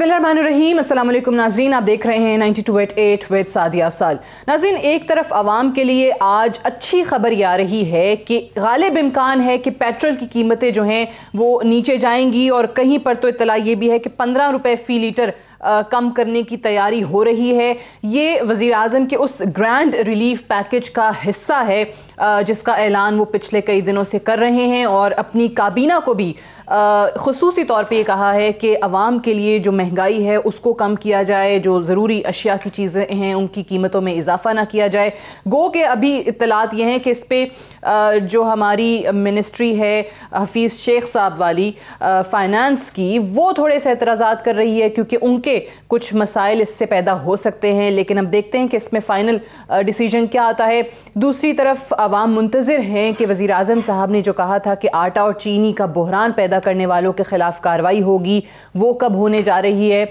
बिस्मिल्लाहिर्रहमानिर्रहीम। अस्सलाम वालेकुम नाज़रीन, आप देख रहे हैं 92.8 विद सादिया अफसाल। नाज़रीन, एक तरफ आवाम के लिए आज अच्छी खबर ये आ रही है कि गालिब इम्कान है कि पेट्रोल की कीमतें जो हैं वो नीचे जाएंगी और कहीं पर तो इत्तला ये भी है कि 15 रुपये फ़ी लीटर कम करने की तैयारी हो रही है। ये वज़ीर आज़म के उस ग्रैंड रिलीफ पैकेज का हिस्सा है जिसका ऐलान वो पिछले कई दिनों से कर रहे हैं और अपनी काबीना को भी ख़ुसूसी तौर पे ये कहा है कि आवाम के लिए जो महंगाई है उसको कम किया जाए, जो ज़रूरी अशिया की चीज़ें हैं उनकी कीमतों में इजाफा ना किया जाए। गो के अभी इत्तलात ये हैं कि इस पर जो हमारी मिनिस्ट्री है हफीज़ शेख साहब वाली फ़ाइनेंस की, वो थोड़े से एतराज़ात कर रही है क्योंकि उनके कुछ मसाइल इससे पैदा हो सकते हैं। लेकिन अब देखते हैं कि इसमें फ़ाइनल डिसीजन क्या आता है। दूसरी तरफ आवाम मुंतज़िर हैं कि वज़ीर आज़म साहब ने जो कहा था कि आटा और चीनी का बहरान पैदा करने वालों के खिलाफ कार्रवाई होगी, वो कब होने जा रही है।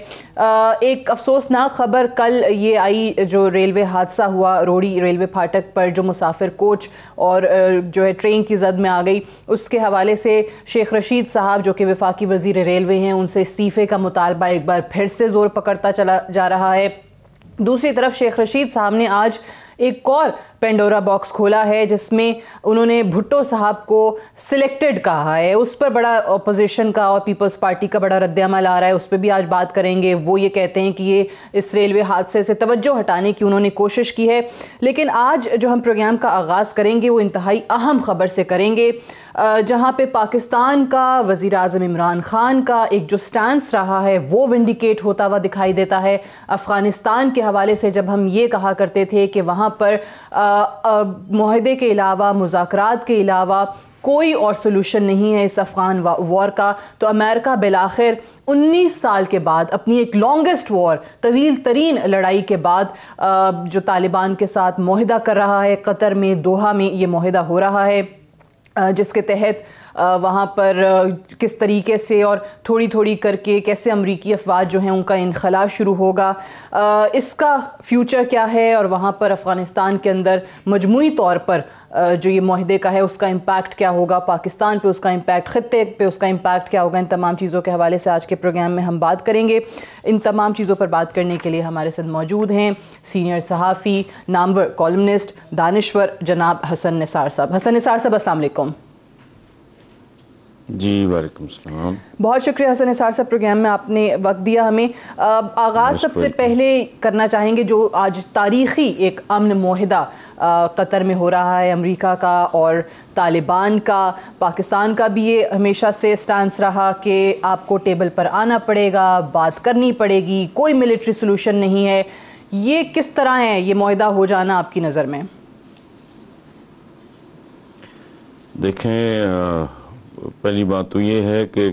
एक अफसोसनाक खबर कल ये आई, जो रेलवे हादसा हुआ रोड़ी रेलवे फाटक पर, जो मुसाफिर कोच और जो है ट्रेन की जद में आ गई, उसके हवाले से शेख रशीद साहब जो कि वफाकी वज़ीर रेलवे हैं, उनसे इस्तीफ़े का मुतालबा एक बार फिर से ज़ोर पकड़ता चला जा रहा है। दूसरी तरफ शेख रशीद साहब ने आज एक और पेंडोरा बॉक्स खोला है जिसमें उन्होंने भुट्टो साहब को सिलेक्टेड कहा है। उस पर बड़ा अपोजिशन का और पीपल्स पार्टी का बड़ा रद्द-ए-अमल आ रहा है, उस पर भी आज बात करेंगे। वो ये कहते हैं कि ये इस रेलवे हादसे से तवज्जो हटाने की उन्होंने कोशिश की है। लेकिन आज जो हम प्रोग्राम का आगाज़ करेंगे वो इंतहाई अहम खबर से करेंगे, जहाँ पे पाकिस्तान का वज़ीर आज़म इमरान ख़ान का एक जो स्टैंस रहा है वो विंडिकेट होता हुआ दिखाई देता है। अफ़गानिस्तान के हवाले से जब हम ये कहा करते थे कि वहाँ पर मुआहदे के अलावा, मुज़ाकरात के अलावा कोई और सोल्यूशन नहीं है इस अफ़गान वॉर का, तो अमेरिका बिलाखिर 19 साल के बाद अपनी एक लॉन्गेस्ट वॉर, तवील तरीन लड़ाई के बाद जो तालिबान के साथ मुआहदा कर रहा है, कतर में दोहा में ये मुआहदा हो रहा है, जिसके तहत वहाँ पर किस तरीके से और थोड़ी थोड़ी करके कैसे अमरीकी अफवाज जो हैं उनका इनखला शुरू होगा, इसका फ्यूचर क्या है और वहाँ पर अफ़गानिस्तान के अंदर मजमूई तौर पर जो ये मुआहदे का है उसका इम्पैक्ट क्या होगा, पाकिस्तान पे उसका इम्पैक्ट, ख़ित्ते पे उसका इम्पैक्ट क्या होगा, इन तमाम चीज़ों के हवाले से आज के प्रोग्राम में हम बात करेंगे। इन तमाम चीज़ों पर बात करने के लिए हमारे साथ मौजूद हैं सीनियर सहाफ़ी, नामवर कॉलमनिस्ट, दानिश्वर जनाब हसन निसार साहब। हसन निसार साहब, अस्सलाम वालेकुम। जी वालेकुम सलाम। बहुत शुक्रिया हसन निसार साहब, प्रोग्राम में आपने वक्त दिया हमें। आगाज़ सबसे पहले करना चाहेंगे जो आज तारीख़ी एक अमन मुआहदा कतर में हो रहा है, अमेरिका का और तालिबान का। पाकिस्तान का भी ये हमेशा से स्टांस रहा कि आपको टेबल पर आना पड़ेगा, बात करनी पड़ेगी, कोई मिलिट्री सोल्यूशन नहीं है। ये किस तरह है ये मुआहदा हो जाना आपकी नज़र में? देखें, पहली बात तो ये है कि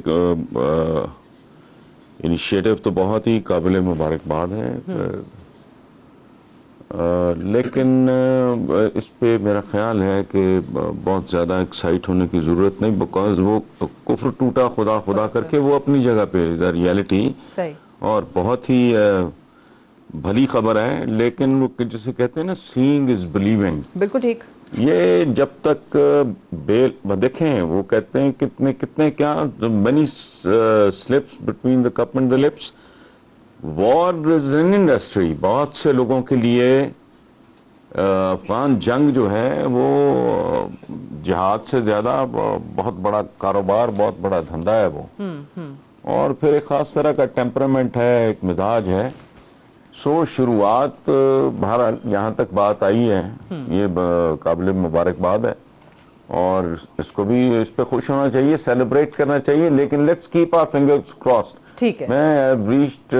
इनिशिएटिव तो बहुत ही काबिल मुबारकबाद है, लेकिन इस पे मेरा ख्याल है कि बहुत ज़्यादा एक्साइट होने की ज़रूरत नहीं, बिकॉज वो कुफ्र टूटा खुदा खुदा करके वो अपनी जगह पे द रियलिटी और बहुत ही भली खबर है। लेकिन वो जिसे कहते हैं ना, सीइंग इज बिलीविंग। बिल्कुल ठीक। ये जब तक देखें, वो कहते हैं कितने कितने क्या money slips between the cup and the lips. War is an industry. बहुत से लोगों के लिए अफगान जंग जो है वो जिहाद से ज़्यादा बहुत बड़ा कारोबार, बहुत बड़ा धंधा है वो। और फिर एक ख़ास तरह का टेम्परामेंट है, एक मिजाज है। सो शुरुआत बहरहाल यहाँ तक बात आई है, ये काबिल मुबारकबाद है और इसको भी इस पे खुश होना चाहिए, सेलिब्रेट करना चाहिए। लेकिन let's keep our fingers crossed. ठीक है। मैं have reached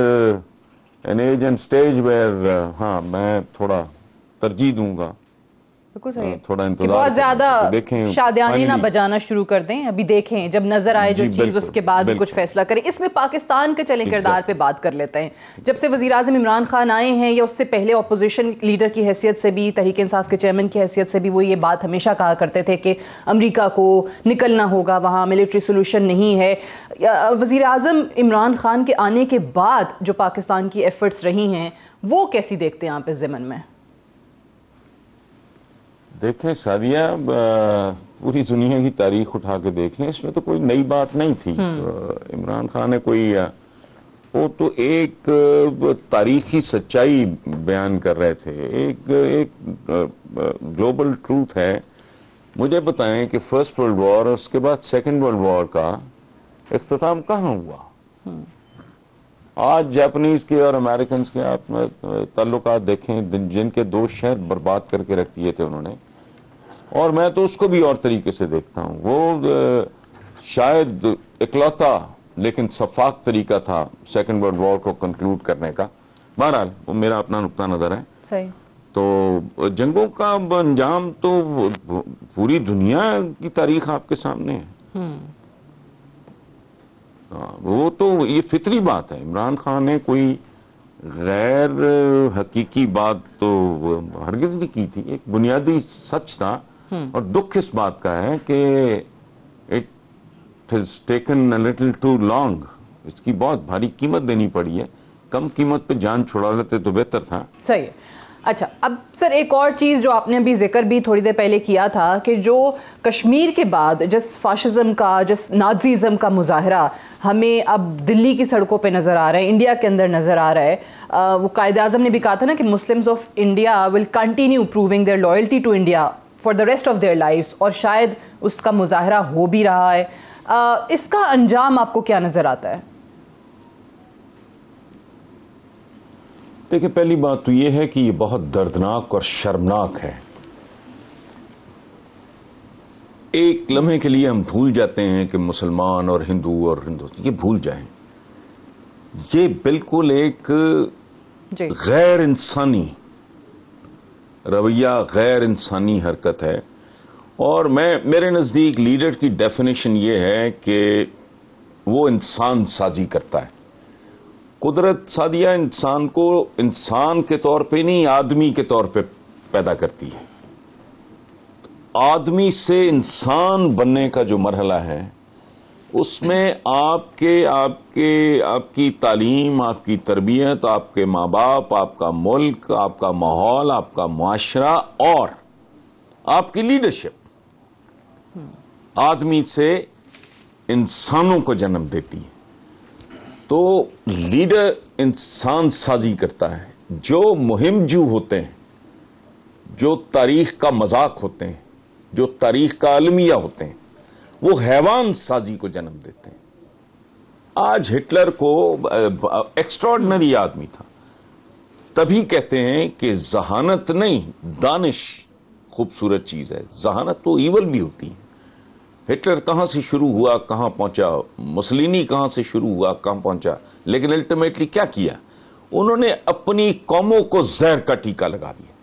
an age and stage where हाँ, मैं थोड़ा तरजीह दूंगा, थोड़ा इंतजार, बहुत ज्यादा देखें, शादियाने ना बजाना शुरू कर दें। अभी देखें, जब नजर आए जो चीज उसके बाद कुछ फैसला करें। इसमें पाकिस्तान के चले किरदार पे बात कर लेते हैं। जब से वज़ीर आज़म इमरान खान आए हैं या उससे पहले अपोजिशन लीडर की हैसियत से भी, तहरीक इंसाफ के चेयरमैन की हैसियत से भी वो ये बात हमेशा कहा करते थे कि अमेरिका को निकलना होगा, वहाँ मिलिट्री सोल्यूशन नहीं है। वज़ीर आज़म इमरान खान के आने के बाद जो पाकिस्तान की एफर्ट्स रही हैं वो कैसी देखते हैं आप इस ज़मन में? देखें सादिया, पूरी दुनिया की तारीख उठा के देख लें, इसमें तो कोई नई बात नहीं थी। इमरान खान ने कोई वो तो एक तारीखी सच्चाई बयान कर रहे थे, एक ग्लोबल ट्रूथ है। मुझे बताएं कि फर्स्ट वर्ल्ड वॉर और उसके बाद सेकंड वर्ल्ड वॉर का इख्तिताम कहाँ हुआ? आज जापानीज के और अमेरिकन के आप ताल्लुकात देखें, जिनके 2 शहर बर्बाद करके रख दिए थे उन्होंने, और मैं तो उसको भी और तरीके से देखता हूँ। वो शायद इकलौता लेकिन सफाक तरीका था सेकंड वर्ल्ड वॉर को कंक्लूड करने का। बहरहाल वो मेरा अपना नुक्ता नजर है। सही। तो जंगों का अंजाम तो पूरी दुनिया की तारीख आपके सामने है। वो तो ये फितरी बात है। इमरान खान ने कोई गैर हकीकी बात तो हरगिज नहीं की थी, एक बुनियादी सच था। और दुख इस बात का है कि it has taken a little too long. इसकी बहुत भारी कीमत देनी पड़ी है। कम कीमत पे जान छुड़ा लेते तो बेहतर था। सही है। अच्छा, अब सर एक और चीज़ जो आपने अभी जिक्र भी थोड़ी देर पहले किया था कि जो कश्मीर के बाद जिस फाशिज्म का, जिस नाज़िज़म का मुजाहरा हमें अब दिल्ली की सड़कों पे नज़र आ रहा है, इंडिया के अंदर नज़र आ रहा है, वो कायद-ए-आज़म ने भी कहा था ना कि Muslims of India will continue proving their loyalty to India for the rest of their lifes, और शायद उसका मुजाहरा हो भी रहा है। इसका अंजाम आपको क्या नज़र आता है? देखिए, पहली बात तो ये है कि ये बहुत दर्दनाक और शर्मनाक है। एक लम्हे के लिए हम भूल जाते हैं कि मुसलमान और हिंदू ये भूल जाएं। ये बिल्कुल एक गैर इंसानी रवैया, गैर इंसानी हरकत है। और मेरे नज़दीक लीडर की डेफिनेशन ये है कि वो इंसान साजी करता है। कुदरत सादिया इंसान को इंसान के तौर पे नहीं, आदमी के तौर पे पैदा करती है। आदमी से इंसान बनने का जो मरहला है, उसमें आपकी तालीम, आपकी तरबियत, आपके माँ बाप, आपका मुल्क, आपका माहौल, आपका मुआशरा और आपकी लीडरशिप आदमी से इंसानों को जन्म देती है। तो लीडर इंसान साजी करता है। जो मुहिमजू होते हैं, जो तारीख का मजाक होते हैं, जो तारीख का अलमिया होते हैं, वो हैवान साजी को जन्म देते हैं। आज हिटलर को एक्स्ट्राऑर्डिनरी आदमी था, तभी कहते हैं कि जहानत नहीं, दानिश खूबसूरत चीज है। जहानत तो ईवल भी होती है। हिटलर कहां से शुरू हुआ, कहां पहुंचा, मुसलिनी कहां से शुरू हुआ, कहां पहुंचा, लेकिन अल्टीमेटली क्या किया? उन्होंने अपनी कौमों को जहर का टीका लगा दिया।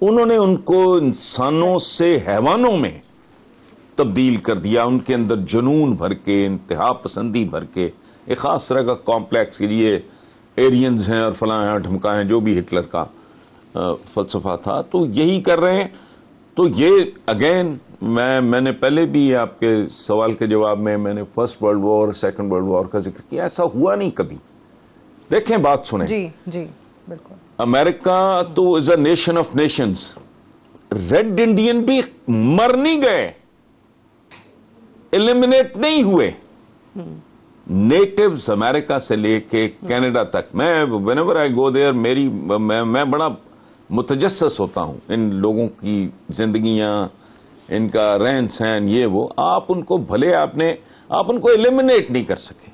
उन्होंने उनको इंसानों से हैवानों में तब्दील कर दिया। उनके अंदर जुनून भर के, इंतहा पसंदी भर के, एक खास तरह का कॉम्प्लेक्स के लिए एरियंस हैं और फलां ढमका हैं, जो भी हिटलर का फलसफा था, तो यही कर रहे हैं। तो ये अगेन मैंने पहले भी आपके सवाल के जवाब में मैंने first world war, second world war का जिक्र किया। ऐसा हुआ नहीं कभी। देखें, बात सुने। जी जी बिल्कुल। अमेरिका तो is a nation of Nations. Red Indian भी मर नहीं गए, एलिमिनेट नहीं हुए। नेटिव्स अमेरिका से लेके कनाडा तक, मैं व्हेनेवर आई गो देयर, मैं बड़ा मुतजस्सस होता हूं इन लोगों की जिंदगियां, इनका रहन सहन, ये वो। आप उनको भले आप उनको एलिमिनेट नहीं कर सके,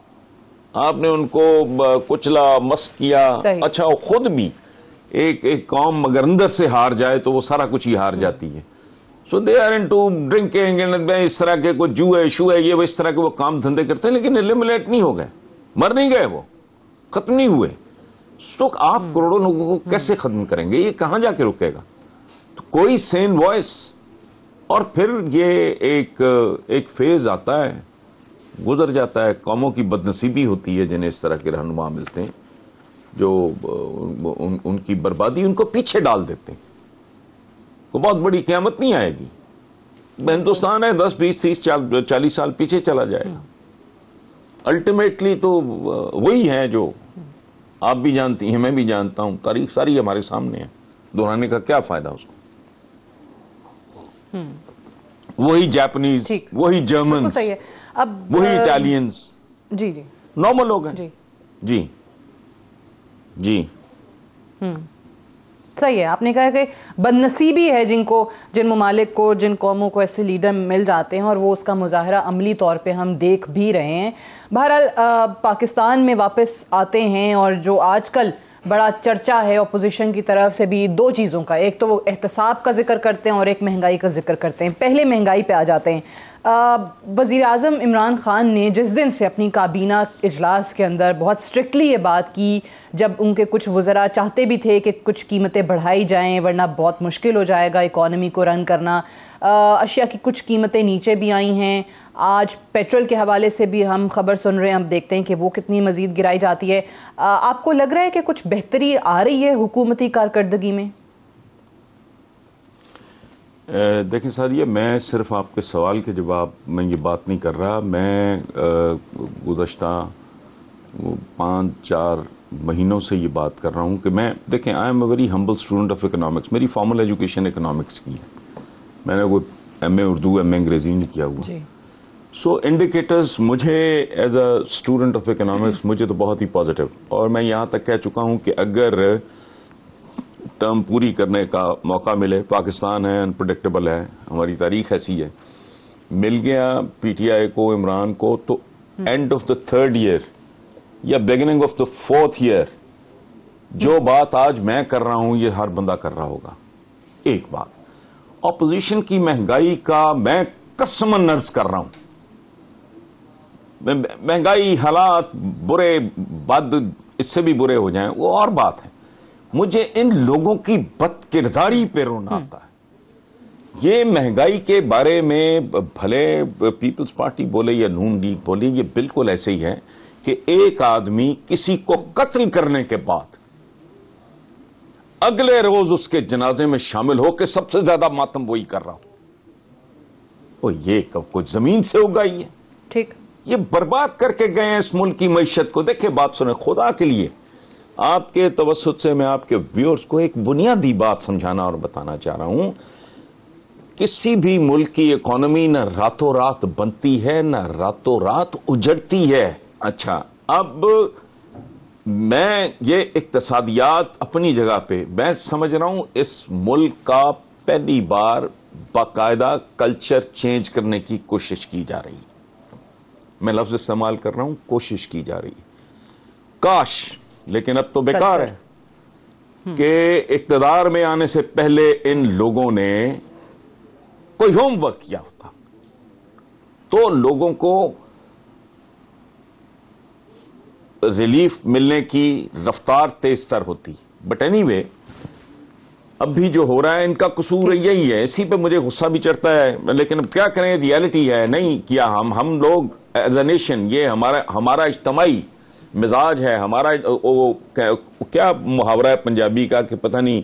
आपने उनको कुचला, मस्त किया। अच्छा, वो खुद भी एक कौम अगर अंदर से हार जाए तो वो सारा कुछ ही हार जाती है। सो दे आर इनटू ड्रिंकिंग, इस तरह के कोई जुए शुए, ये वो इस तरह के वो काम धंधे करते हैं, लेकिन एलिमिनेट नहीं हो गए, मर नहीं गए, वो खत्म नहीं हुए। तो आप करोड़ों लोगों को कैसे खत्म करेंगे? ये कहां जाके रुकेगा? तो कोई सेन वॉइस। और फिर ये एक फेज आता है, गुजर जाता है। कौमों की बदनसीबी होती है जिन्हें इस तरह के रहनुमा मिलते हैं, जो उनकी बर्बादी उनको पीछे डाल देते हैं। को बहुत बड़ी क़यामत नहीं आएगी। हिंदुस्तान है 10, 20, 30, 40 साल पीछे चला जाएगा। अल्टीमेटली तो वही है जो आप भी जानती हैं, मैं भी जानता हूं। तारीख सारी हमारे सामने है, दोहराने का क्या फायदा उसको? वही जापानीज, वही जर्मन्स, अब वही इटालियंस। जी जी नॉर्मल लोग हैं। जी जी जी सही है। आपने कहा कि बदनसीबी है जिन ममालिक को, जिन कौमों को ऐसे लीडर मिल जाते हैं और वो उसका मुजाहरा अमली तौर पे हम देख भी रहे हैं। बहरहाल पाकिस्तान में वापस आते हैं और जो आजकल बड़ा चर्चा है अपोजिशन की तरफ से भी, दो चीज़ों का, एक तो वो एहतसाब का जिक्र करते हैं और एक महंगाई का जिक्र करते हैं। पहले महंगाई पे आ जाते हैं। वज़ीर आज़म इमरान ख़ान ने जिस दिन से अपनी काबीना इजलास के अंदर बहुत स्ट्रिक्टली ये बात की, जब उनके कुछ वज़रा चाहते भी थे कि कुछ कीमतें बढ़ाई जाएं वरना बहुत मुश्किल हो जाएगा इकॉनमी को रन करना, अशिया की कुछ कीमतें नीचे भी आई हैं। आज पेट्रोल के हवाले से भी हम खबर सुन रहे हैं, हम देखते हैं कि वो कितनी मज़ीद गिराई जाती है। आपको लग रहा है कि कुछ बेहतरी आ रही है हुकूमती कारकर्दगी में? देखिए सादिया, मैं सिर्फ आपके सवाल के जवाब में ये बात नहीं कर रहा। मैं गुज़श्ता 5-4 महीनों से ये बात कर रहा हूँ कि मैं, देखें, I am a very humble student of economics. मेरी फॉर्मल एजुकेशन इकोनॉमिक्स की है। मैंने कोई MA उर्दू MA अंग्रेजी नहीं किया हुआ। सो इंडिकेटर्स मुझे as a student of economics मुझे तो बहुत ही पॉजिटिव, और मैं यहाँ तक कह चुका हूँ कि अगर टर्म पूरी करने का मौका मिले, पाकिस्तान है, अनप्रेडिक्टेबल है, हमारी तारीख ऐसी है, मिल गया PTI को, इमरान को, तो end of the 3rd year या beginning of the 4th year जो बात आज मैं कर रहा हूं ये हर बंदा कर रहा होगा। एक बात, ऑपोजिशन की महंगाई का मैं कसमन नर्स कर रहा हूं। महंगाई, हालात बुरे, बद इससे भी बुरे हो जाएं वो और बात है। मुझे इन लोगों की बदकिरदारी पे रोना आता है। ये महंगाई के बारे में भले पीपल्स पार्टी बोले या नून लीग बोले, ये बिल्कुल ऐसे ही है कि एक आदमी किसी को कत्ल करने के बाद अगले रोज उसके जनाजे में शामिल हो के सबसे ज्यादा मातम वही कर रहा हो। ये कब कुछ जमीन से उगाई है? ठीक, ये बर्बाद करके गए हैं इस मुल्क की मईशत को। देखिए, बात सुने, खुदा के लिए आपके तवस्सुत से मैं आपके व्यूअर्स को एक बुनियादी बात समझाना और बताना चाह रहा हूं। किसी भी मुल्क की इकोनॉमी न रातों रात बनती है न रातों रात उजड़ती है। अच्छा, अब मैं ये इक्तिसादियात अपनी जगह पे मैं समझ रहा हूं इस मुल्क का पहली बार बाकायदा कल्चर चेंज करने की कोशिश की जा रही। मैं लफ्ज इस्तेमाल कर रहा हूं, कोशिश की जा रही। काश, लेकिन अब तो बेकार है कि इक्तदार में आने से पहले इन लोगों ने कोई होमवर्क किया होता तो लोगों को रिलीफ मिलने की रफ्तार तेज तर होती। बट एनीवे, अब भी जो हो रहा है इनका कसूर यही है। इसी पे मुझे गुस्सा भी चढ़ता है, लेकिन अब क्या करें, रियलिटी है। नहीं किया हम लोग एज अ नेशन, ये हमारा इज्तमाई मिजाज है। हमारा वो क्या मुहावरा है पंजाबी का कि पता नहीं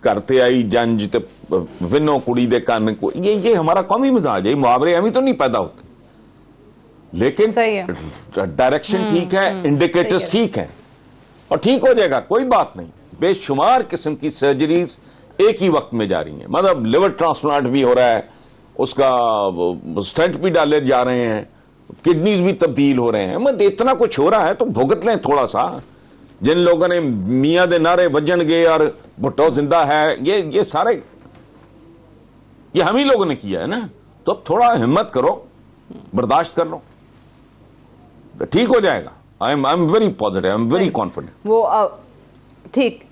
करते आई जन जिते विनो कुड़ी दे कान को, ये हमारा कौमी मिजाज है। मुहावरे हम ही तो नहीं पैदा होते, लेकिन डायरेक्शन ठीक है, इंडिकेटर्स ठीक है और ठीक हो जाएगा, कोई बात नहीं। बेशुमार किस्म की सर्जरीज एक ही वक्त में जा रही हैं। मतलब लिवर ट्रांसप्लांट भी हो रहा है, उसका स्टेंट भी डाले जा रहे हैं, किडनीज भी तब्दील हो रहे हैं। मतलब इतना कुछ हो रहा है तो भुगत लें थोड़ा सा। जिन लोगों ने मियां दे नारे वजन गए और भुट्टो जिंदा है, ये सारे ये हम ही लोगों ने किया है ना। तो अब थोड़ा हिम्मत करो, बर्दाश्त कर लो, ठीक हो जाएगा। I am very positive, I am very confident. वो ठीक,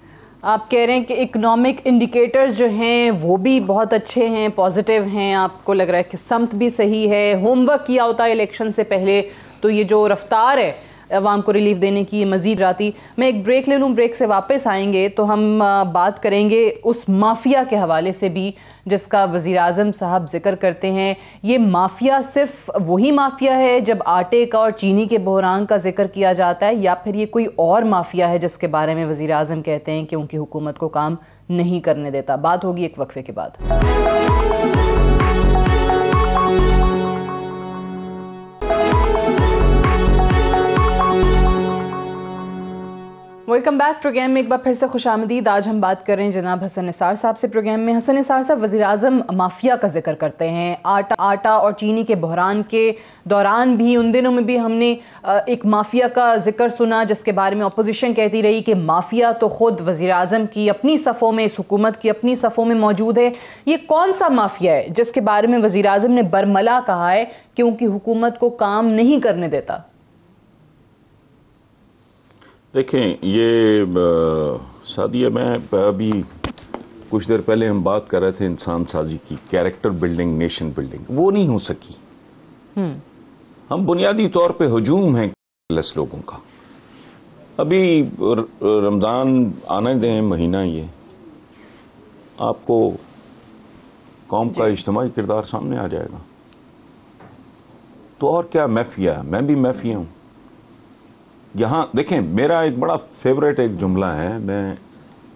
आप कह रहे हैं कि इकोनॉमिक इंडिकेटर्स जो हैं वो भी बहुत अच्छे हैं, पॉजिटिव हैं। आपको लग रहा है कि समत भी सही है, होमवर्क किया होता है इलेक्शन से पहले, तो ये जो रफ्तार है अवाम को रिलीफ देने की मज़ीद जाती। मैं एक ब्रेक ले लूँ, ब्रेक से वापस आएंगे तो हम बात करेंगे उस माफिया के हवाले से भी जिसका वज़ीर आज़म साहब जिक्र करते हैं। ये माफिया सिर्फ वही माफिया है जब आटे का और चीनी के बहरान का जिक्र किया जाता है, या फिर ये कोई और माफिया है जिसके बारे में वज़ीर आज़म कहते हैं कि उनकी हुकूमत को काम नहीं करने देता? बात होगी एक वक्फे के बाद। Welcome back. प्रोग्राम में एक बार फिर से खुशामदीद। आज हम बात कर रहे हैं जनाब हसन निसार साहब से। प्रोग्राम में हसन निसार साहब वज़ीर-ए-आज़म माफिया का जिक्र करते हैं। आटा और चीनी के बहरान के दौरान भी, उन दिनों में भी हमने एक माफिया का जिक्र सुना, जिसके बारे में अपोजिशन कहती रही कि माफिया तो खुद वज़ीर-ए-आज़म की अपनी सफ़ों में, इस हुकूमत की अपनी सफ़ों में मौजूद है। ये कौन सा माफिया है जिसके बारे में वज़ीर-ए-आज़म ने बरमला कहा है कि उनकी हुकूमत को काम नहीं करने देता? देखें, ये सादिया, मैं अभी कुछ देर पहले हम बात कर रहे थे इंसान साजी की, कैरेक्टर बिल्डिंग, नेशन बिल्डिंग, वो नहीं हो सकी। हम बुनियादी तौर पे हुजूम हैं लेस लोगों का। अभी रमज़ान आने दें, महीना ये, आपको कौम का इज्तिमाई किरदार सामने आ जाएगा। तो और क्या माफिया, मैं भी माफिया हूँ। यहाँ देखें, मेरा एक बड़ा फेवरेट एक जुमला है मैं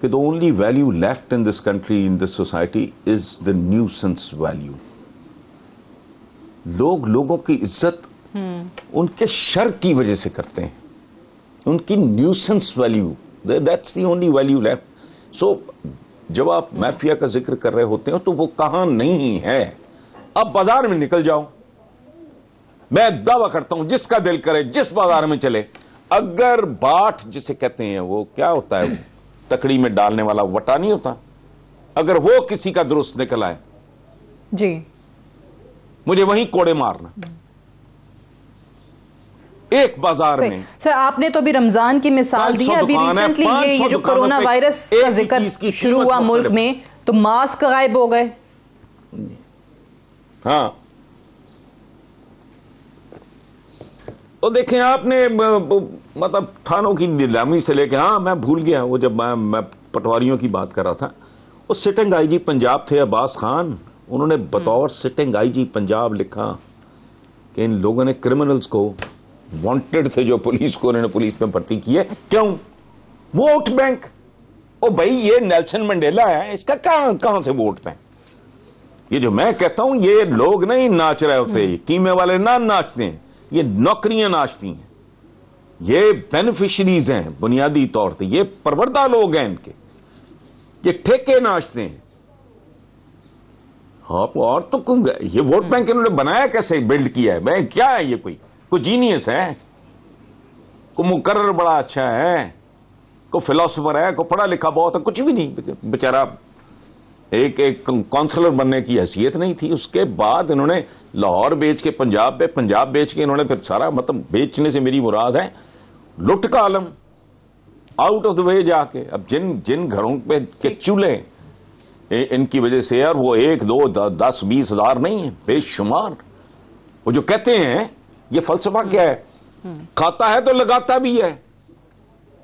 कि the only value left in this country, in this society is the nuisance value. लोग लोगों की इज्जत उनके शर की वजह से करते हैं, उनकी nuisance value, that's the only value left. So जब आप माफिया का जिक्र कर रहे होते हो तो वो कहां नहीं है। अब बाजार में निकल जाओ, मैं दावा करता हूं जिसका दिल करे जिस बाजार में चले, अगर बाट जिसे कहते हैं, वो क्या होता है, वो तकड़ी में डालने वाला वटा नहीं होता, अगर वो किसी का दुरुस्त निकल आए जी, मुझे वहीं कोड़े मारना। एक बाजार में सर, आपने तो अभी रमजान की मिसाल दी है। अभी रिसेंटली ये जो कोरोना वायरस का जिक्र शुरू हुआ मुल्क में, तो मास्क गायब हो गए। हाँ, तो देखें आपने मतलब थानों की नीलामी से लेके, हाँ मैं भूल गया वो जब मैं पटवारियों की बात कर रहा था, वो सिटिंग आईजी पंजाब थे अब्बास खान, उन्होंने बतौर सिटिंग आईजी पंजाब लिखा कि इन लोगों ने क्रिमिनल्स को, वांटेड थे जो पुलिस को, उन्होंने पुलिस में भर्ती किए। क्यों? Vote bank. ओ भाई, ये नेल्सन मंडेला है, इसका कहां से वोट बैंक? ये जो मैं कहता हूं, ये लोग नहीं नाच रहे होते, कीमे वाले ना नाचते हैं, ये नौकरियां नाचती हैं, ये बेनिफिशरीज हैं बुनियादी तौर पे, ये परवरदा लोग हैं इनके, ये ठेके नाचते हैं। और तो ये वोट बैंक इन्होंने बनाया कैसे, बिल्ड किया है? मैं क्या है, ये कोई जीनियस है, कोई मुकर्रर बड़ा अच्छा है, कोई फिलोसोफर है, कोई पढ़ा लिखा बहुत है? कुछ भी नहीं। बेचारा एक काउंसलर बनने की हैसियत नहीं थी। उसके बाद इन्होंने लाहौर बेच के पंजाब पे, पंजाब बेच के इन्होंने फिर सारा, मतलब बेचने से मेरी मुराद है लुट का आलम, आउट ऑफ द वे जाके। अब जिन घरों पे के चूल्हे इनकी वजह से, और वो 1, 2, 10, 20 हजार नहीं है, बेशुमार। वो जो कहते हैं, ये फलसफा क्या है, खाता है तो लगाता भी है,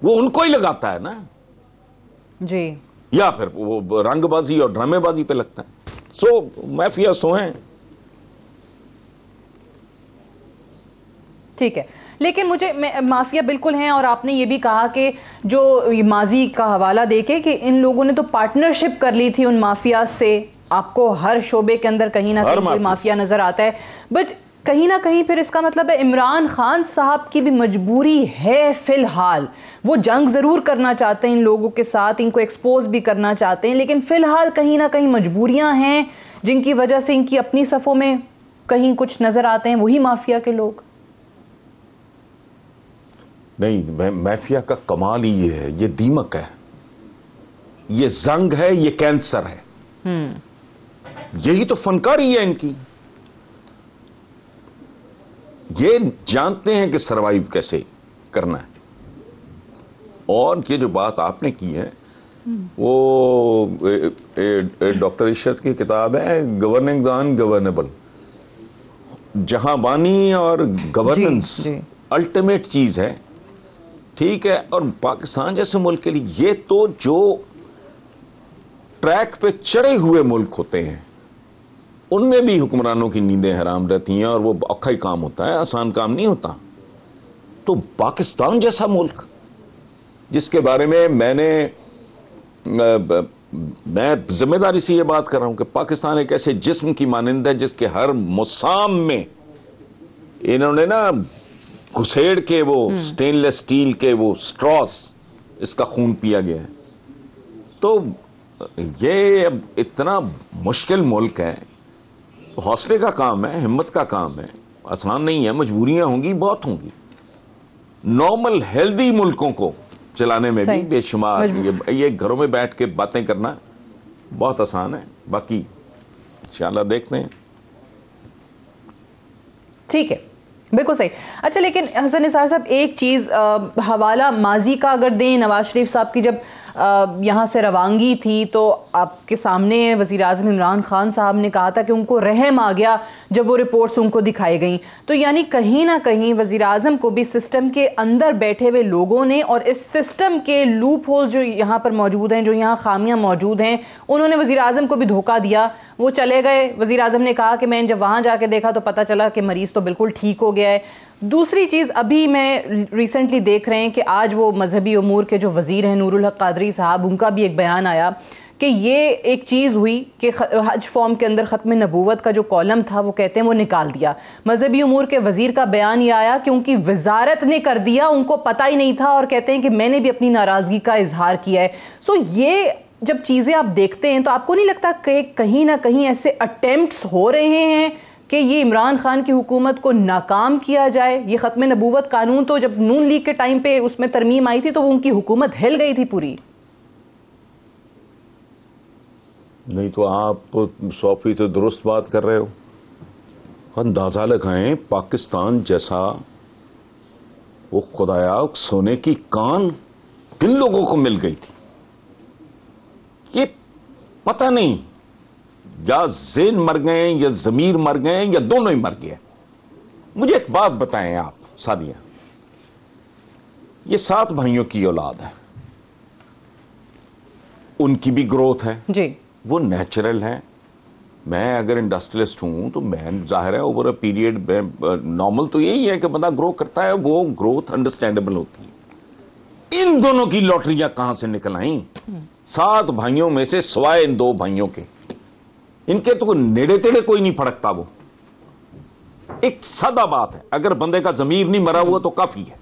वो उनको ही लगाता है ना जी, या फिर वो रंगबाजी और ड्रामेबाजी पे लगता है। सो माफिया तो हैं। ठीक है, लेकिन मुझे माफिया बिल्कुल हैं। और आपने ये भी कहा कि जो माजी का हवाला देके कि इन लोगों ने तो पार्टनरशिप कर ली थी उन माफिया से। आपको हर शोबे के अंदर कहीं ना कहीं माफिया नजर आता है, बट कहीं ना कहीं फिर इसका मतलब है इमरान खान साहब की भी मजबूरी है फिलहाल। वो जंग जरूर करना चाहते हैं इन लोगों के साथ, इनको एक्सपोज भी करना चाहते हैं, लेकिन फिलहाल कहीं ना कहीं मजबूरियां हैं जिनकी वजह से इनकी अपनी सफ़ों में कहीं कुछ नजर आते हैं वही माफिया के लोग। नहीं, माफिया का कमाल ही ये है, ये दीमक है, ये जंग है, ये कैंसर है। यही तो फनकारी है इनकी। ये जानते हैं कि सरवाइव कैसे करना है। और ये जो बात आपने की है, वो डॉक्टर इशरत की किताब है गवर्निंग द अनगवर्नेबल, जहांबानी और गवर्नेंस अल्टीमेट चीज है, ठीक है। और पाकिस्तान जैसे मुल्क के लिए ये तो जो ट्रैक पे चढ़े हुए मुल्क होते हैं, उनमें भी हुक्मरानों की नींदें हराम रहती हैं, और वो औखा ही काम होता है, आसान काम नहीं होता। तो पाकिस्तान जैसा मुल्क, जिसके बारे में मैं जिम्मेदारी से ये बात कर रहा हूं कि पाकिस्तान एक ऐसे जिस्म की मानिंद है जिसके हर मुसाम में इन्होंने ना घुसेड़ के वो स्टेनलेस स्टील के वो स्ट्रॉस इसका खून पिया गया है। तो ये अब इतना मुश्किल मुल्क है, हौसले का काम है, हिम्मत का काम है, आसान नहीं है, मजबूरियां होंगी, बहुत होंगी। नॉर्मल हेल्दी मुल्कों को चलाने में भी बेशुमार ये घरों में बैठ के बातें करना बहुत आसान है। बाकी इंशाल्लाह देखते हैं। ठीक है, बिल्कुल सही। अच्छा, लेकिन हसन निसार साहब, एक चीज़ हवाला माजी का अगर दें, नवाज शरीफ साहब की जब यहाँ से रवानगी थी तो आपके सामने वज़ीर आज़म इमरान खान साहब ने कहा था कि उनको रहम आ गया जब वो रिपोर्ट्स उनको दिखाई गई। तो यानी कहीं ना कहीं वज़ीर आज़म को भी सिस्टम के अंदर बैठे हुए लोगों ने और इस सिस्टम के लूप होल जो यहाँ पर मौजूद हैं, जो यहाँ खामियाँ मौजूद हैं, उन्होंने वज़ीर आज़म को भी धोखा दिया। वो चले गए, वज़ीर आज़म ने कहा कि मैं जब वहाँ जाके देखा तो पता चला कि मरीज़ तो बिल्कुल ठीक हो गया है। दूसरी चीज़, अभी मैं रिसेंटली देख रहे हैं कि आज वो मजहबी उमूर के जो वज़ीर हैं नूरुल हक कादरी साहब, उनका भी एक बयान आया कि ये एक चीज़ हुई कि हज फॉर्म के अंदर ख़त्म नबूवत का जो कॉलम था वो कहते हैं वो निकाल दिया। मजहबी उमूर के वज़ीर का बयान ये आया कि उनकी वजारत ने कर दिया, उनको पता ही नहीं था, और कहते हैं कि मैंने भी अपनी नाराज़गी का इजहार किया है। सो ये जब चीज़ें आप देखते हैं तो आपको नहीं लगता कि कहीं ना कहीं ऐसे अटेम्प्ट्स हो रहे हैं कि ये इमरान खान की हुकूमत को नाकाम किया जाए? ये ख़त्म नबूवत कानून तो जब नून लीग के टाइम पे उसमें तरमीम आई थी तो वो उनकी हुकूमत हिल गई थी पूरी। नहीं तो आप 100% दुरुस्त बात कर रहे हो। अंदाजा लगाएं, पाकिस्तान जैसा वो खुदाया सोने की कान किन लोगों को मिल गई थी, ये पता नहीं, या ज़ेन मर गए या ज़मीर मर गए या दोनों ही मर गए। मुझे एक बात बताएं आप सादिया, ये 7 भाइयों की औलाद है, उनकी भी ग्रोथ है जी, वो नेचुरल है। मैं अगर इंडस्ट्रियलिस्ट हूं तो मैं जाहिर है ओवर अ पीरियड नॉर्मल तो यही है कि बंदा ग्रो करता है, वो ग्रोथ अंडरस्टैंडेबल होती है। इन दोनों की लॉटरियां कहां से निकल आई? 7 भाइयों में से सिवाय इन 2 भाइयों के, इनके तो नेड़े तेड़े कोई नहीं फड़कता। वो एक सादा बात है, अगर बंदे का जमीर नहीं मरा हुआ तो काफी है।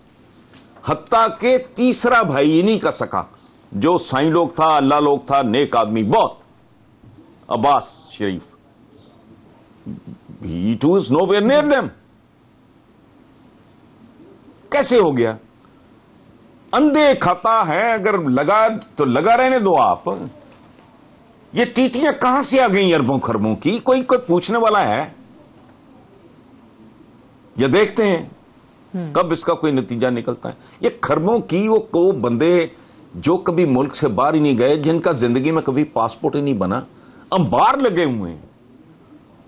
हत्ता के तीसरा भाई नहीं कर सका, जो साईं लोग था, अल्लाह लोग था, नेक आदमी बहुत, अब्बास शरीफ, he too is nowhere near them। कैसे हो गया? अंधे खाता है, अगर लगा तो लगा रहने दो आप। ये टीटियां कहां से आ गई अरबों खरबों की? कोई पूछने वाला है? या देखते हैं कब इसका कोई नतीजा निकलता है। ये खरबों की वो बंदे जो कभी मुल्क से बाहर ही नहीं गए, जिनका जिंदगी में कभी पासपोर्ट ही नहीं बना, अंबार लगे हुए हैं,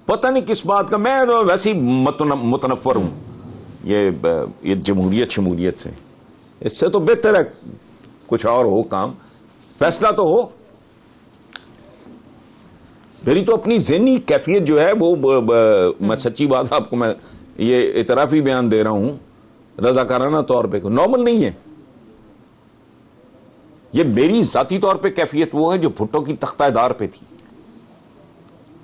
पता नहीं किस बात का। मैं वैसी मुतनफ्फर हूं ये जमहूरियत शमूलियत से। इससे तो बेहतर है कुछ और हो, काम फैसला तो हो। मेरी तो अपनी ज़हनी कैफियत जो है वो मैं सच्ची बात आपको मैं ये इतराफी बयान दे रहा हूं, रजाकाराना तौर पे नॉर्मल नहीं है। ये मेरी जाती तौर पे कैफियत वो है जो भुट्टो की तख्तादार पे थी।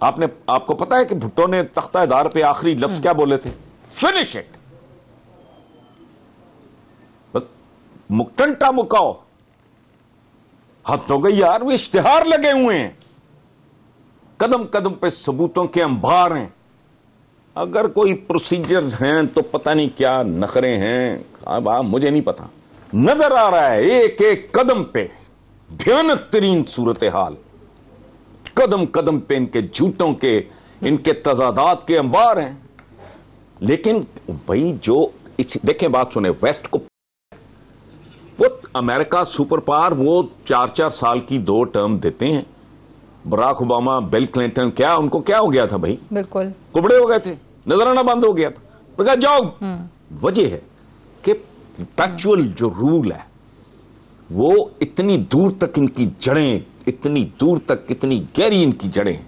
आपको पता है कि भुट्टो ने तख्तादार पे आखिरी लफ्ज क्या बोले थे? फिनिश इट, मुक्टंटा मुकाओ। हद हो गई यार, वो इश्तिहार लगे हुए हैं, कदम कदम पे सबूतों के अंबार हैं। अगर कोई प्रोसीजर्स हैं तो पता नहीं क्या नखरे हैं, अब मुझे नहीं पता। नजर आ रहा है एक एक कदम पे भयानक तरीन सूरत हाल, कदम कदम पे इनके झूठों के, इनके तजादात के अंबार हैं। लेकिन भाई जो देखें, बात सुने, वेस्ट को वो अमेरिका सुपर पावर, वो 4-4 साल की 2 टर्म देते हैं। बराक ओबामा, बिल क्लिंटन, क्या उनको क्या हो गया था भाई? बिल्कुल कुबड़े हो गए थे, नजर आना बंद हो गया था, कहा जाओ। वजह है कि पैक्चुअल जो रूल है वो इतनी दूर तक इनकी जड़ें, इतनी दूर तक, इतनी गहरी इनकी जड़ें,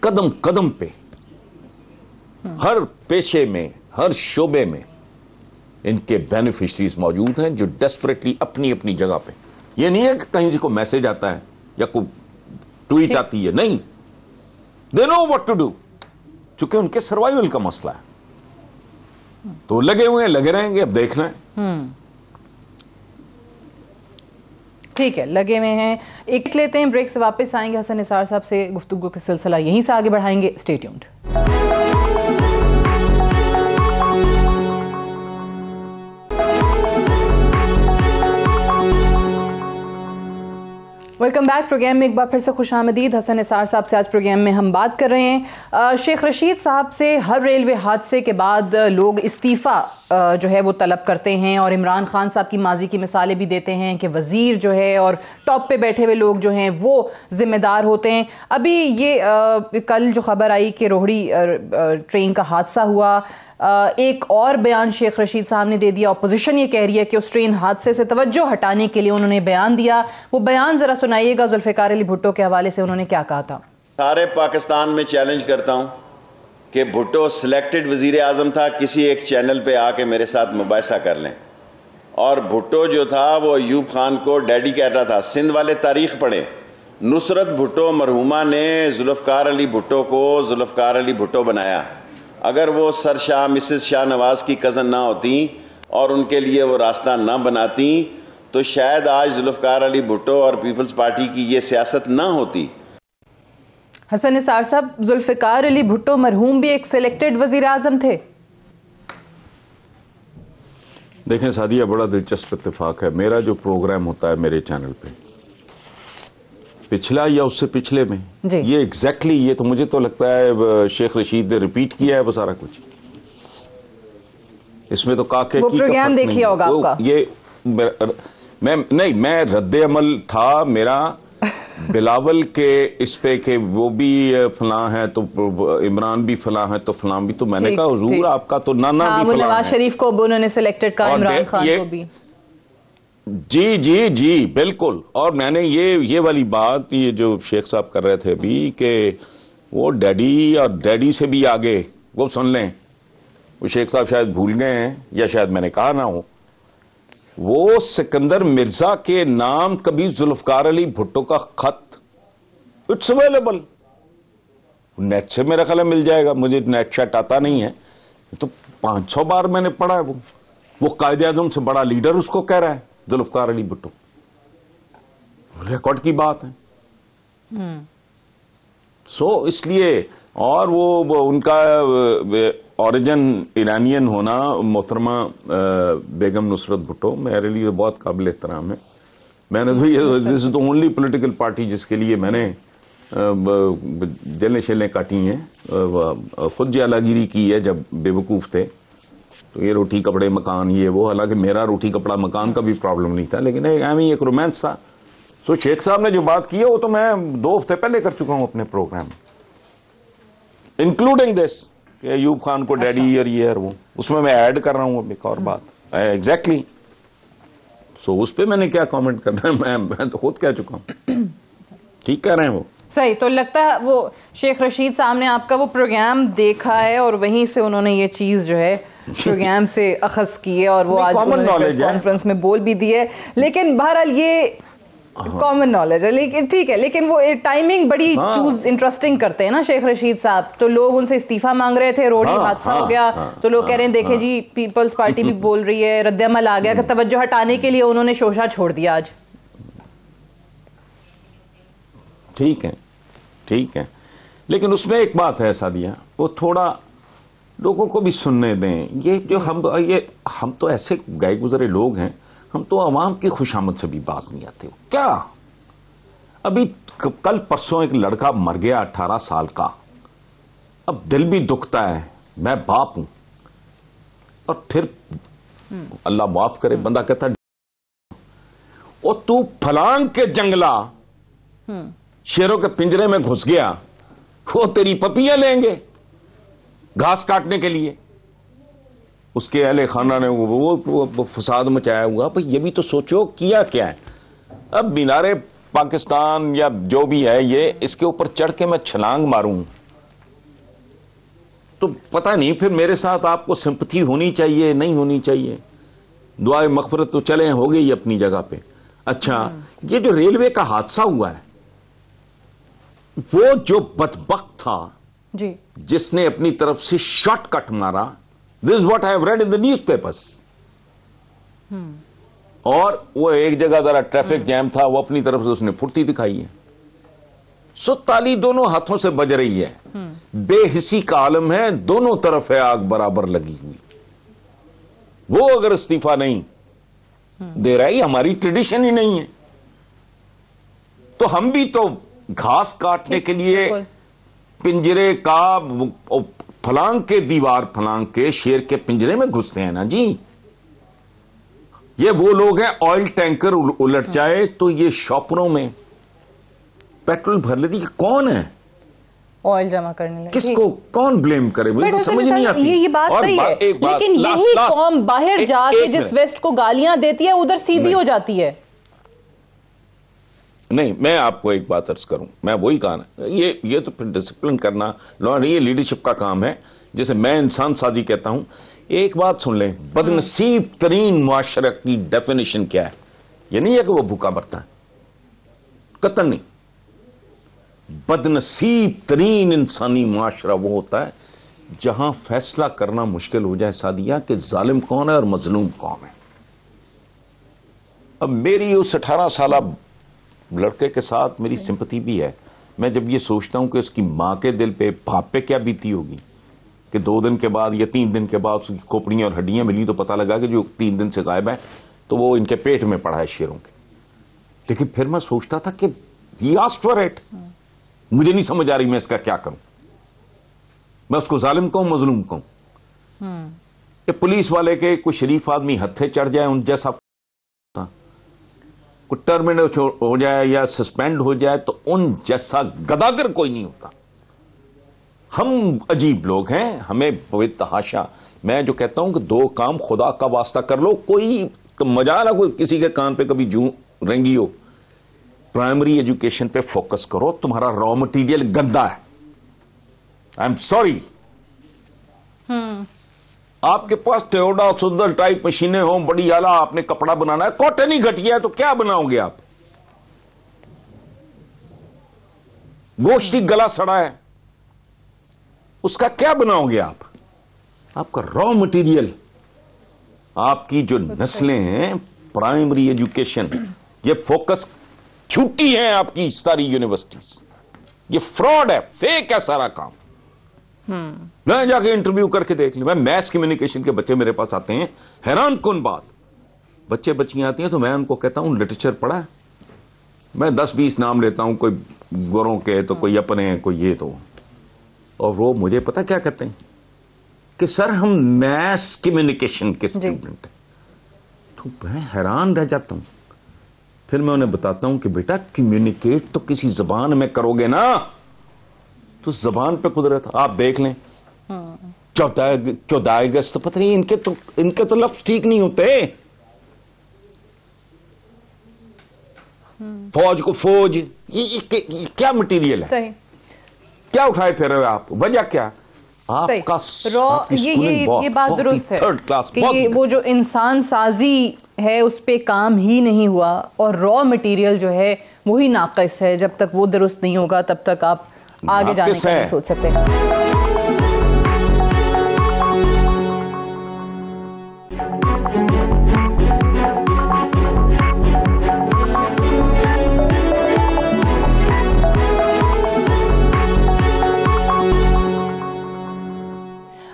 कदम कदम पे, हर पेशे में, हर शोबे में इनके बेनिफिशरीज मौजूद हैं जो डेस्परेटली अपनी अपनी जगह पे। ये नहीं है कि कहीं से कोई मैसेज आता है या कोई ट्वीट आती है, नहीं, they know what to do, चूंकि उनके सर्वाइवल का मसला है। तो लगे हुए हैं, लगे रहेंगे, अब देखना है। ठीक है, लगे हुए हैं। एक लेते हैं, ब्रेक से वापस आएंगे। हसन निसार साहब से गुफ्तगू का सिलसिला यहीं से आगे बढ़ाएंगे। Stay tuned. Welcome back. Programme में एक बार फिर से खुशामदीद। हसन निसार साहब से आज प्रोग्राम में हम बात कर रहे हैं। शेख रशीद साहब से हर रेलवे हादसे के बाद लोग इस्तीफ़ा जो है वो तलब करते हैं, और इमरान खान साहब की माजी की मिसालें भी देते हैं कि वज़ीर जो है और टॉप पे बैठे हुए लोग जो हैं वो ज़िम्मेदार होते हैं। अभी ये कल जो खबर आई कि रोहड़ी ट्रेन का हादसा हुआ, एक और बयान शेख रशीद साहब ने दे दिया। अपोजिशन ये कह रही है कि उस ट्रेन हादसे से तवज्जो हटाने के लिए उन्होंने बयान दिया। वो बयान ज़रा सुनाइएगा। जुल्फ़िकार अली भुट्टो के हवाले से उन्होंने क्या कहा था? सारे पाकिस्तान में चैलेंज करता हूँ कि भुट्टो सिलेक्टेड वज़ीर आज़म था, किसी एक चैनल पे आके मेरे साथ मुबाहिसा कर लें। और भुट्टो जो था वो अयूब खान को डैडी कह रहा था। सिंध वाले तारीख़ पढ़े, नुसरत भुट्टो मरहुमा ने जुल्फ़िकार अली भुट्टो को जुल्फ़िकार अली भुट्टो बनाया। अगर वो सर शाह मिसेस शाह नवाज की कज़न ना होती और उनके लिए वो रास्ता ना बनाती तो शायद आज जुल्फ़िकार अली भुट्टो और पीपल्स पार्टी की ये सियासत ना होती। हसन निसार साहब, जुल्फ़िकार अली भुट्टो मरहूम भी एक सिलेक्टेड वज़ीर आज़म थे। देखें सादिया, बड़ा दिलचस्प इत्तेफाक है। मेरा जो प्रोग्राम होता है मेरे चैनल पे, पिछला या उससे पिछले में, ये एग्जैक्टली ये तो मुझे तो लगता है शेख रशीद ने रिपीट किया है वो सारा कुछ। इसमें तो काके वो प्रोग्राम देखिए होगा आपका। ये मैं रद्द अमल था मेरा बिलावल के इस पे के वो भी फलां है तो इमरान भी फलां है तो फलां भी, तो मैंने कहा हुजूर आपका तो नाना भी फलां है। नवाज शरीफ को उन्होंने सिलेक्टेड कहा, इमरान खान को भी। जी जी जी बिल्कुल। और मैंने ये वाली बात ये जो शेख साहब कर रहे थे अभी कि वो डैडी और डैडी से भी आगे, वो सुन लें, वो शेख साहब शायद भूल गए हैं या शायद मैंने कहा ना हो, वो सिकंदर मिर्जा के नाम कभी जुल्फ़िकार अली भुट्टो का खत, इट्स अवेलेबल नेट से, मेरा ख्याल मिल जाएगा। मुझे नेट शट आता नहीं है, तो 500 बार मैंने पढ़ा है। वो कायदे आज़म से बड़ा लीडर उसको कह रहा है जुल्फ़िकार अली भुट्टो, रिकॉर्ड की बात है। सो इसलिए, और वो उनका ओरिजिन ईरानियन होना, मोहतरमा बेगम नुसरत भुट्टो मेरे लिए बहुत काबिल एहतराम है। मैंने तो ये this is the only political party जिसके लिए मैंने जलें शलें काटी हैं। खुद ज्यालागिरी की है जब बेवकूफ़ थे, तो ये रोटी कपड़े मकान ये वो, हालांकि मेरा रोटी कपड़ा मकान का भी प्रॉब्लम नहीं था, लेकिन एक रोमांस था। तो शेख साहब ने जो बात की है वो तो मैं 2 हफ्ते पहले कर चुका हूं अपने प्रोग्राम, इंक्लूडिंग दिस कि अयूब खान को डैडी और ये और वो, उसमें मैं ऐड कर रहा हूं अब एक और बात एग्जैक्टली। सो उस पर मैंने क्या कमेंट करना है, मैं तो खुद कह चुका हूं। ठीक कह रहे हैं वो, सही। तो लगता है वो शेख रशीद साहब ने आपका वो प्रोग्राम देखा है और वहीं से उन्होंने ये चीज़ जो है प्रोग्राम से अखज़ की है, और वो आज प्रेस कॉन्फ्रेंस में बोल भी दी है। लेकिन बहरहाल ये कॉमन नॉलेज है, लेकिन ठीक है। लेकिन वो टाइमिंग बड़ी चूज इंटरेस्टिंग करते हैं ना शेख रशीद साहब। तो लोग उनसे इस्तीफा मांग रहे थे, रोहड़ी हादसा हो गया, तो लोग कह रहे हैं देखे जी पीपल्स पार्टी भी बोल रही है, रद्द-ए-अमल आ गया, तवज्जो हटाने के लिए उन्होंने शोशा छोड़ दिया आज। ठीक है, ठीक है, लेकिन उसमें एक बात है सादिया, वो थोड़ा लोगों को भी सुनने दें। ये जो हम तो ऐसे गए गुजरे लोग हैं, हम तो आवाम की खुशामद से भी बाज नहीं आते। क्या अभी कल परसों एक लड़का मर गया 18 साल का, अब दिल भी दुखता है, मैं बाप हूं, और फिर अल्लाह माफ करे बंदा कहता ओ तू फलांग के जंगला शेरों के पिंजरे में घुस गया, वो तेरी पपियां लेंगे घास काटने के लिए। उसके अहले खाना ने वो फसाद मचाया हुआ। भाई ये भी तो सोचो किया क्या है। अब मीनारे पाकिस्तान या जो भी है ये, इसके ऊपर चढ़ के मैं छलांग मारूं तो पता नहीं फिर मेरे साथ आपको सिंपथी होनी चाहिए नहीं होनी चाहिए। दुआए मग़फ़िरत तो चले हो गई अपनी जगह पे। अच्छा, ये जो रेलवे का हादसा हुआ है, वो जो बदबख्त था जी, जिसने अपनी तरफ से शॉर्टकट मारा, this what I have read in the newspapers. और वो एक जगह जरा ट्रैफिक जैम था, वो अपनी तरफ से उसने फुर्ती दिखाई है। सो ताली दोनों हाथों से बज रही है, बेहिसी का आलम है, दोनों तरफ है आग बराबर लगी हुई। वो अगर इस्तीफा नहीं दे रहा है, हमारी ट्रेडिशन ही नहीं है, तो हम भी तो घास काटने के लिए पिंजरे का फलांग के दीवार फलांग के शेर के पिंजरे में घुसते हैं ना जी। ये वो लोग हैं, ऑयल टैंकर उलट जाए तो ये शॉपरों में पेट्रोल भर लेती। कौन है ऑयल जमा करने लगे? किसको कौन ब्लेम करे, मुझे तो समझ नहीं आती। ये बात सही है, लेकिन यही कौम बाहर जाके जिस वेस्ट को गालियां देती है उधर सीधी हो जाती है। नहीं, मैं आपको एक बात अर्ज करूं, मैं वही कहा ना, ये तो फिर डिसिप्लिन करना, ये लीडरशिप का काम है, जिसे मैं इंसान साजी कहता हूं। एक बात सुन लें, बदनसीब तरीन मुआशरा की डेफिनेशन क्या है? ये नहीं है कि वो भूखा मरता है, कतई नहीं। बदनसीब तरीन इंसानी मुआशरा वो होता है जहां फैसला करना मुश्किल हो जाए सादिया कि जालिम कौन है और मजलूम कौन है। अब मेरी उस 18 साल लड़के के साथ मेरी सिंपैथी भी है। मैं जब ये सोचता हूं कि उसकी मां के दिल पे, बाप पे क्या बीती होगी कि 2 दिन के बाद या 3 दिन के बाद उसकी खोपड़ियां और हड्डियां मिली तो पता लगा कि जो 3 दिन से गायब है तो वो इनके पेट में पड़ा है शेरों के। लेकिन फिर मैं सोचता था कि ही आस्क्ड फॉर इट, मुझे नहीं समझ आ रही मैं इसका क्या करूं। मैं उसको जालिम कहूं, मजलूम कहूं? ये पुलिस वाले के कोई शरीफ आदमी हत्थे चढ़ जाए, उन जैसा कोई टर्मिनेट हो जाए या सस्पेंड हो जाए तो उन जैसा गदागर कोई नहीं होता। हम अजीब लोग हैं, हमें पवित्र हाशा। मैं जो कहता हूं कि 2 काम खुदा का वास्ता कर लो, कोई तो मजा ना कोई किसी के कान पे कभी जूं रेंगी हो। प्राइमरी एजुकेशन पे फोकस करो, तुम्हारा रॉ मटेरियल गंदा है। आई एम सॉरी, आपके पास टोयोटा सुंदर टाइप मशीनें हो, बड़ी आला, आपने कपड़ा बनाना है, कॉटन ही घटिया है तो क्या बनाओगे आप? गोश्त ही गला सड़ा है, उसका क्या बनाओगे आप? आपका रॉ मटेरियल, आपकी जो नस्लें हैं, प्राइमरी एजुकेशन, ये फोकस छुट्टी है आपकी सारी यूनिवर्सिटीज। ये फ्रॉड है, फेक है सारा काम। मैं जाके इंटरव्यू करके देख ली, मैं मैथ्स कम्युनिकेशन के बच्चे मेरे पास आते हैं, हैरान कौन बात, बच्चे बच्चियां आती हैं तो मैं उनको कहता हूं लिटरेचर पढ़ा है? मैं 10-20 नाम लेता हूं, कोई गोरों के तो कोई अपने, कोई ये तो, और वो मुझे पता क्या कहते हैं कि सर हम मैथ्स कम्युनिकेशन के स्टूडेंट हैं। तो मैं हैरान रह जाता हूं। फिर मैं उन्हें बताता हूं कि बेटा कम्युनिकेट तो किसी जबान में करोगे ना, तो जबान पे कुदरत आप देख लें। 14 अगस्त, पता नहीं इनके तो लफ्ज ठीक नहीं होते। फौज को फौज, ये क्या मटेरियल है? सही। क्या उठाए फिर रहे हो आप? वजह क्या? आपका ये बात दुरुस्त है कि वो जो इंसान साजी है उस पे काम ही नहीं हुआ, और रॉ मटेरियल जो है वही नाक़िस है। जब तक वो दुरुस्त नहीं होगा तब तक आप आगे जाने का नहीं सोच सकते।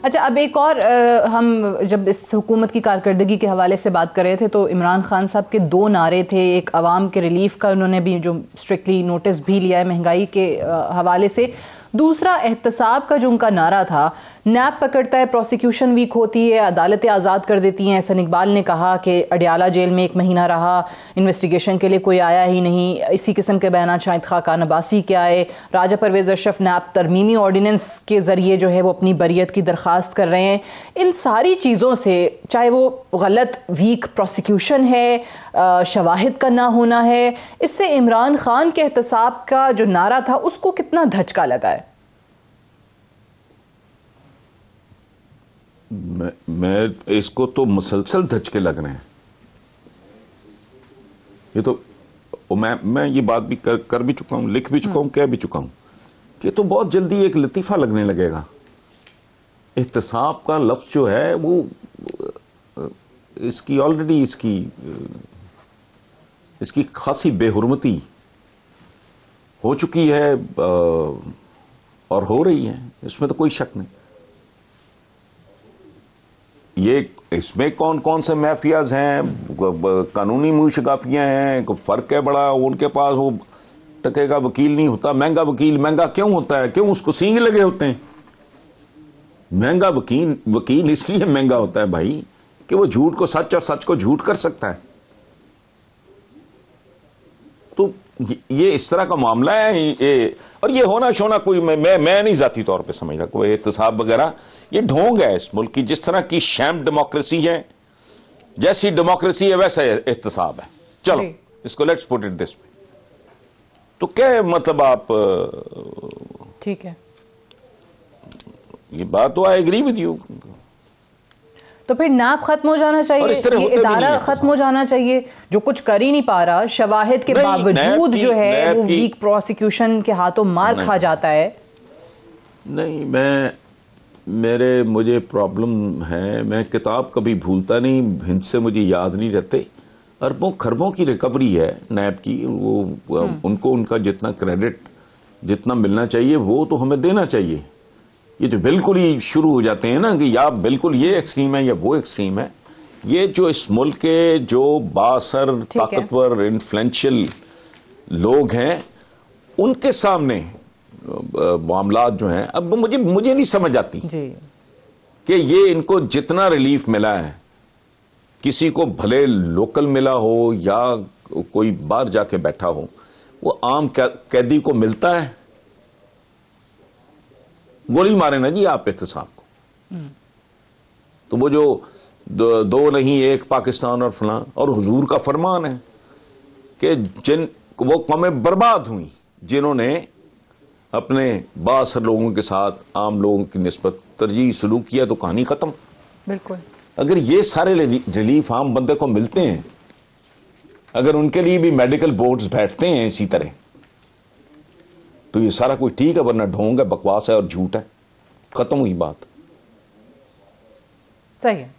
अच्छा, अब एक और हम जब इस हुकूमत की कारकर्दगी के हवाले से बात कर रहे थे तो इमरान खान साहब के 2 नारे थे। एक आवाम के रिलीफ का, उन्होंने भी जो स्ट्रिक्टली नोटिस भी लिया है महंगाई के हवाले से। दूसरा एहतसाब का जो उनका नारा था, नैब पकड़ता है, प्रोसिक्यूशन वीक होती है, अदालतें आज़ाद कर देती हैं। एहसन इकबाल ने कहा कि अडियाला जेल में 1 महीना रहा, इन्वेस्टिगेशन के लिए कोई आया ही नहीं। इसी किस्म के बयान शाहिद खाकान अब्बासी के आए। राजा परवेज़ अशरफ नैब तरमीमी ऑर्डिनेंस के ज़रिए जो है वो अपनी बरियत की दरख्वास्त कर रहे हैं। इन सारी चीज़ों से, चाहे वो गलत वीक प्रोसिक्यूशन है, शवाहिद का ना होना है, इससे इमरान खान के एहतसाब का जो नारा था उसको कितना धचका लगा है? मैं इसको तो मुसलसल धचके लग रहे हैं। ये तो मैं ये बात भी कर भी चुका हूं, लिख भी चुका हूं, कह भी चुका हूं कि तो बहुत जल्दी एक लतीफ़ा लगने लगेगा। एहतसाब का लफ्ज़ जो है वो इसकी ऑलरेडी इसकी इसकी खासी बेहुरमती हो चुकी है और हो रही है, इसमें तो कोई शक नहीं। ये इसमें कौन कौन से माफियाज हैं, कानूनी मूशगाफियां हैं, कोई फर्क है बड़ा। उनके पास वो टके का वकील नहीं होता, महंगा वकील। महंगा क्यों होता है? क्यों उसको सींग लगे होते हैं? महंगा वकील इसलिए महंगा होता है भाई कि वो झूठ को सच और सच को झूठ कर सकता है। तो ये इस तरह का मामला है ये, और ये होना शोना कोई मैं नहीं जाती तौर पे समझता कोई एहतसाब वगैरह, ये ढोंग है इस मुल्क की। जिस तरह की शैम डेमोक्रेसी है, जैसी डेमोक्रेसी है वैसा एहतसाब है। चलो इसको let's put it this way. तो क्या मतलब आप ठीक है, ये बात तो आई एग्री विद यू। तो फिर नाप खत्म हो जाना चाहिए, ये इदारा खत्म हो जाना चाहिए जो कुछ कर ही नहीं पा रहा, शवाहिद के बावजूद जो है वो वीक प्रोसिक्यूशन के हाथों मार खा जाता है। नहीं, मुझे प्रॉब्लम है, मैं किताब कभी भूलता नहीं, हिंद से मुझे याद नहीं रहते। अरबों खरबों की रिकवरी है नैब की, वो उनको उनका जितना क्रेडिट जितना मिलना चाहिए वो तो हमें देना चाहिए। ये जो बिल्कुल ही शुरू हो जाते हैं ना कि या बिल्कुल ये एक्सट्रीम है या वो एक्सट्रीम है, ये जो इस मुल्क के जो बासर ताकतवर इन्फ्लुएंशियल लोग हैं उनके सामने मामलात जो हैं, अब मुझे नहीं समझ आती कि ये इनको जितना रिलीफ मिला है, किसी को भले लोकल मिला हो या कोई बाहर जाके बैठा हो, वो आम कैदी को मिलता है। गोली मारे ना जी आप एहतसाब को, तो वो जो दो नहीं एक पाकिस्तान और फलां, और हुजूर का फरमान है कि वो कौमें बर्बाद हुई जिन्होंने अपने बासर लोगों के साथ आम लोगों की निस्बत तरजीह सलूक किया, तो कहानी खत्म। बिल्कुल। अगर ये सारे रिलीफ आम बंदे को मिलते हैं, अगर उनके लिए भी मेडिकल बोर्ड्स बैठते हैं इसी तरह, तो ये सारा कुछ ठीक है, वरना ढोंग है, बकवास है और झूठ है। खत्म हुई बात। सही है।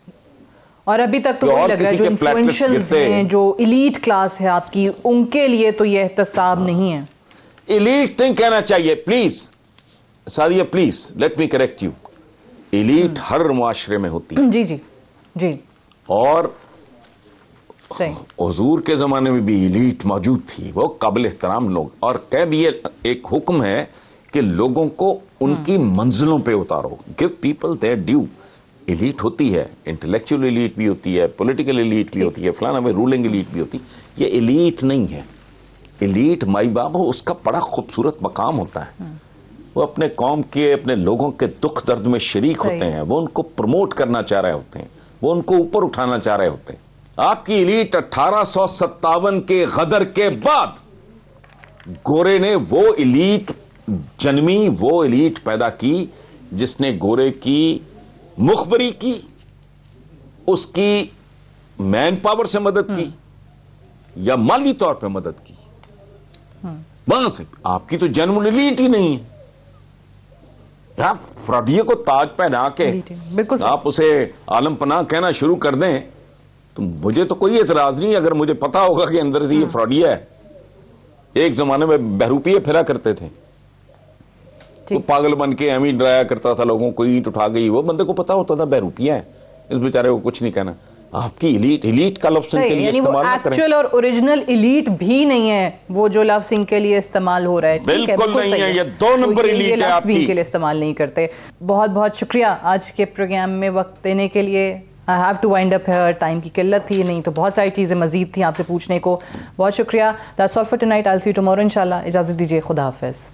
और अभी तक तो वही लग रहा है जो इन्फ्लुएंशियल्स हैं, जो एलीट क्लास है आपकी, उनके लिए तो ये एहतसाब नहीं है। एलीट नहीं कहना चाहिए, please Sadia, please let me correct you. Elite हर मुआशरे में होती है। जी जी जी। और हुजूर के ज़माने में भी एलीट मौजूद थी, वो काबिल एहतराम लोग। और कह भी एक हुक्म है कि लोगों को उनकी मंजिलों पे उतारो, give people there due. Elite होती है, इंटेलेक्चुअल एलीट भी होती है, पॉलिटिकल एलीट भी होती है, फलाना में रूलिंग एलीट भी होती है। ये एलीट नहीं है। एलीट माई बाप हो, उसका बड़ा खूबसूरत मकाम होता है। वो अपने कौम के, अपने लोगों के दुख दर्द में शरीक होते हैं, वो उनको प्रमोट करना चाह रहे होते हैं, वो उनको ऊपर उठाना चाह रहे होते हैं। आपकी एलीट 1857 के गदर के बाद गोरे ने वो एलीट जन्मी, वो एलीट पैदा की जिसने गोरे की मुखबरी की, उसकी मैन पावर से मदद की या माली तौर पे मदद की। बस आपकी तो जन्म एलीट ही नहीं है। आप फ्रॉडिये को ताज पहना के आप उसे आलम पनाह कहना शुरू कर दें, तो मुझे तो कोई एतराज नहीं, अगर मुझे पता होगा कि अंदर से ये फ्रॉडिया है। एक जमाने में बहरूपिये फिरा करते थे, तो पागल बन के एम ही डराया करता था लोगों को, ईंट उठा गई, वो बंदे को पता होता था बहरूपिया है, इस बेचारे को कुछ नहीं कहना। आपकी एलीट का लफ्ज़ के लिए इस्तेमाल ना करें। एक्चुअल और ओरिजिनल एलीट भी नहीं है वो जो लव सिंह के लिए इस्तेमाल हो रहा है। बिल्कुल नहीं है, ये 2 नंबर एलीट है आपकी, के लिए इस्तेमाल नहीं करते। बहुत बहुत शुक्रिया आज के प्रोग्राम में वक्त देने के लिए। I have to wind up here, time की किल्लत थी, नहीं तो बहुत सारी चीज़ें मजीद थी आपसे पूछने को। बहुत शुक्रिया। That's all for tonight. I will see you tomorrow इंशाल्लाह। इजाज़त दीजिए, खुदा हाफिज़।